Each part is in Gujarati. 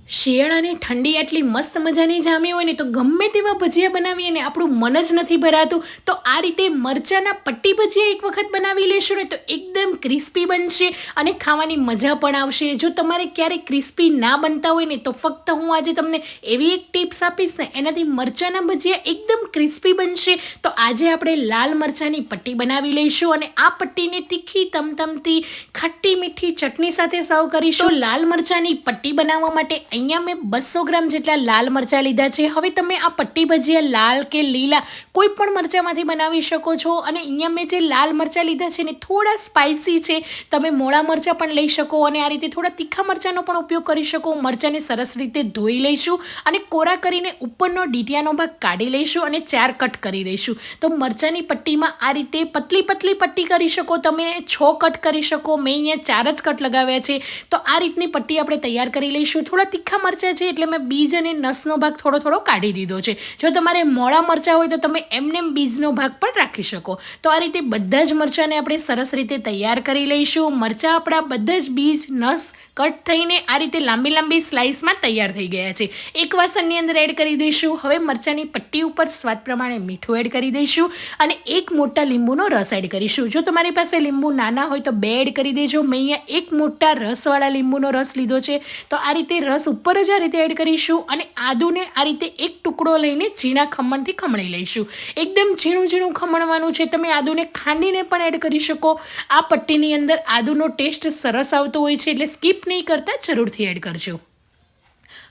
શિયાળાની ઠંડી આટલી મસ્ત મજાની જામી હોય ને તો ગમે તેવા ભજીયા બનાવીએ ને આપણું મન જ નથી ભરાતું. તો આ રીતે મરચાંના પટ્ટી ભજીયા એક વખત બનાવી લેશો ને તો એકદમ ક્રિસ્પી બનશે અને ખાવાની મજા પણ આવશે. જો તમારે ક્યારેય ક્રિસ્પી ના બનતા હોય ને તો ફક્ત હું આજે તમને એવી એક ટિપ્સ આપીશ ને એનાથી મરચાંના ભજીયા એકદમ ક્રિસ્પી બનશે. તો આજે આપણે લાલ મરચાંની પટ્ટી બનાવી લઈશું અને આ પટ્ટીને તીખી તમતમતી ખટ્ટી મીઠી ચટણી સાથે સર્વ કરીશું. તો લાલ મરચાંની પટ્ટી બનાવવા માટે અહીંયા મેં 200 ગ્રામ જેટલા લાલ મરચાં લીધા છે. હવે તમે આ પટ્ટી ભજીયા લાલ કે લીલા કોઈ પણ મરચાંમાંથી બનાવી શકો છો. અને અહીંયા મેં જે લાલ મરચાં લીધા છે ને થોડા સ્પાઇસી છે. તમે મોળા મરચાં પણ લઈ શકો અને આ રીતે થોડા તીખા મરચાંનો પણ ઉપયોગ કરી શકો. મરચાંને સરસ રીતે ધોઈ લઈશું અને કોરા કરીને ઉપરનો ડીટીયાનો ભાગ કાઢી લઈશું અને 4 કટ કરી લઈશું. તો મરચાંની પટ્ટીમાં આ રીતે પતલી પતલી પટ્ટી કરી શકો. તમે 6 કટ કરી શકો. મેં અહીંયા 4 જ કટ લગાવ્યા છે. તો આ રીતની પટ્ટી આપણે તૈયાર કરી લઈશું. થોડા તીખા મરચાં છે એટલે મેં બીજ અને નસનો ભાગ થોડો થોડો કાઢી દીધો છે. જો તમારે મોળા મરચાં હોય તો તમે એમનેમ બીજનો ભાગ પણ રાખી શકો. તો આ રીતે બધા જ મરચાંને આપણે સરસ રીતે તૈયાર કરી લઈશું. મરચાં આપણા બધા જ બીજ નસ કટ થઈને આ રીતે લાંબી લાંબી સ્લાઇસમાં તૈયાર થઈ ગયા છે. એક વાસણની અંદર એડ કરી દઈશું. હવે મરચાંની પટ્ટી ઉપર સ્વાદ પ્રમાણે મીઠું એડ કરી દઈશું અને એક મોટા લીંબુનો રસ એડ કરીશું. જો તમારી પાસે લીંબુ નાના હોય તો 2 એડ કરી દેજો. મેં અહીંયા એક મોટા રસવાળા લીંબુનો રસ લીધો છે. તો આ રીતે રસ ઉપર જ આ રીતે એડ કરીશું અને આદુને આ રીતે એક ટુકડો લઈને ઝીણા ખમણથી ખમણી લઈશું. એકદમ ઝીણું ઝીણું ખમણવાનું છે. તમે આદુને ખાંડીને પણ એડ કરી શકો. આ પટ્ટીની અંદર આદુનો ટેસ્ટ સરસ આવતો હોય છે એટલે સ્કીપ નહીં કરતા જરૂરથી એડ કરજો.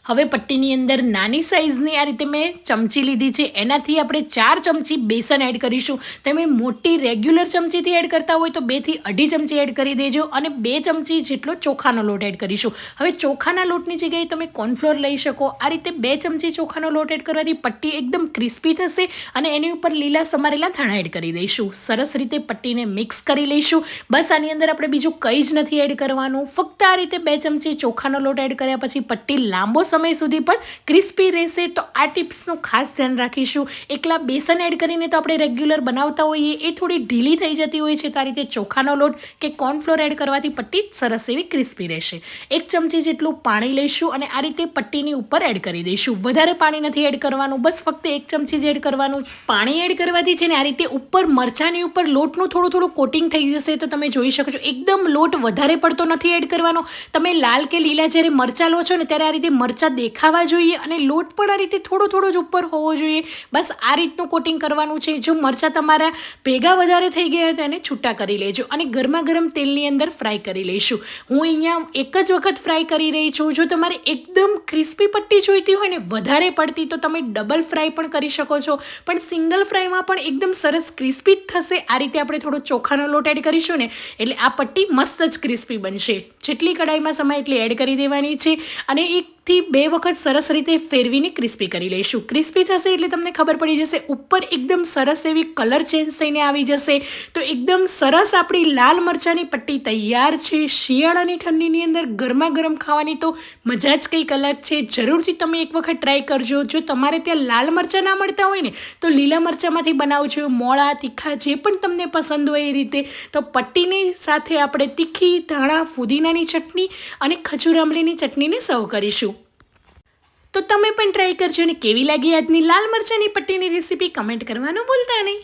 હવે પટ્ટીની અંદર નાની સાઇઝની આ રીતે મેં ચમચી લીધી છે. એનાથી આપણે 4 ચમચી બેસન એડ કરીશું. તમે મોટી રેગ્યુલર ચમચીથી એડ કરતા હોય તો 2 થી 2.5 ચમચી એડ કરી દેજો અને 2 ચમચી જેટલો ચોખાનો લોટ એડ કરીશું. હવે ચોખાના લોટની જગ્યાએ તમે કોર્નફ્લોર લઈ શકો. આ રીતે 2 ચમચી ચોખાનો લોટ એડ કરવાથી પટ્ટી એકદમ ક્રિસ્પી થશે અને એની ઉપર લીલા સમારેલા ધાણા એડ કરી દઈશું. સરસ રીતે પટ્ટીને મિક્સ કરી લઈશું. બસ આની અંદર આપણે બીજું કંઈ જ નથી એડ કરવાનું. ફક્ત આ રીતે 2 ચમચી ચોખાનો લોટ એડ કર્યા પછી પટ્ટી લાંબો સમય સુધી પણ ક્રિસ્પી રહેશે. તો આ ટિપ્સનું ખાસ ધ્યાન રાખીશું. એકલા બેસન એડ કરીને તો આપણે રેગ્યુલર બનાવતા હોઈએ એ થોડી ઢીલી થઈ જતી હોય છે. તો આ રીતે ચોખાનો લોટ કે કોર્નફ્લોર એડ કરવાથી પટ્ટી સરસ એવી ક્રિસ્પી રહેશે. 1 ચમચી જેટલું પાણી લઈશું અને આ રીતે પટ્ટીની ઉપર એડ કરી દઈશું. વધારે પાણી નથી એડ કરવાનું. બસ ફક્ત 1 ચમચી જ એડ કરવાનું. પાણી એડ કરવાથી છે ને આ રીતે ઉપર મરચાંની ઉપર લોટનું થોડું થોડું કોટિંગ થઈ જશે. તો તમે જોઈ શકો છો એકદમ લોટ વધારે પડતો નથી એડ કરવાનો. તમે લાલ કે લીલા જ્યારે મરચાં લો છો ને ત્યારે આ રીતે મરચાં દેખાવા જોઈએ અને લોટ પણ આ રીતે થોડો થોડો જ ઉપર હોવો જોઈએ. બસ આ રીતનું કોટિંગ કરવાનું છે. જો મરચાં તમારા ભેગા વધારે થઈ ગયા તો એને છૂટા કરી લેજો અને ગરમા ગરમ તેલની અંદર ફ્રાય કરી લઈશું. હું અહીંયા એક જ વખત ફ્રાય કરી રહી છું. જો તમારે એકદમ ક્રિસ્પી પટ્ટી જોઈતી હોય ને વધારે પડતી તો તમે ડબલ ફ્રાય પણ કરી શકો છો. પણ સિંગલ ફ્રાયમાં પણ એકદમ સરસ ક્રિસ્પી થશે. આ રીતે આપણે થોડો ચોખાનો લોટ એડ કરીશું ને એટલે આ પટ્ટી મસ્ત જ ક્રિસ્પી બનશે. જેટલી કડાઈમાં સમાય એટલી એડ કરી દેવાની છે અને 1 થી 2 વખત સરસ રીતે ફેરવીને ક્રિસ્પી કરી લઈશું. ક્રિસ્પી થશે એટલે તમને ખબર પડી જશે. ઉપર એકદમ સરસ એવી કલર ચેન્જ થઈને આવી જશે. તો એકદમ સરસ આપણી લાલ મરચાંની પટ્ટી તૈયાર છે. શિયાળાની ઠંડીની અંદર ગરમા ગરમ ખાવાની તો મજા જ કંઈક અલગ છે. જરૂરથી તમે એક વખત ટ્રાય કરજો. જો તમારે ત્યાં લાલ મરચાં ના મળતા હોય ને તો લીલા મરચાંમાંથી બનાવજો. મોળા તીખા જે પણ તમને પસંદ હોય એ રીતે. તો પટ્ટીની સાથે આપણે તીખી ધાણા ફુદીનાની ચટણી અને ખજૂર આંબલીની ચટણીને સર્વ કરીશું. તો તમે પણ ટ્રાય કરજો અને કેવી લાગી આજની લાલ મરચાંની પટ્ટીની રેસીપી કમેન્ટ કરવાનું ભૂલતા નહીં.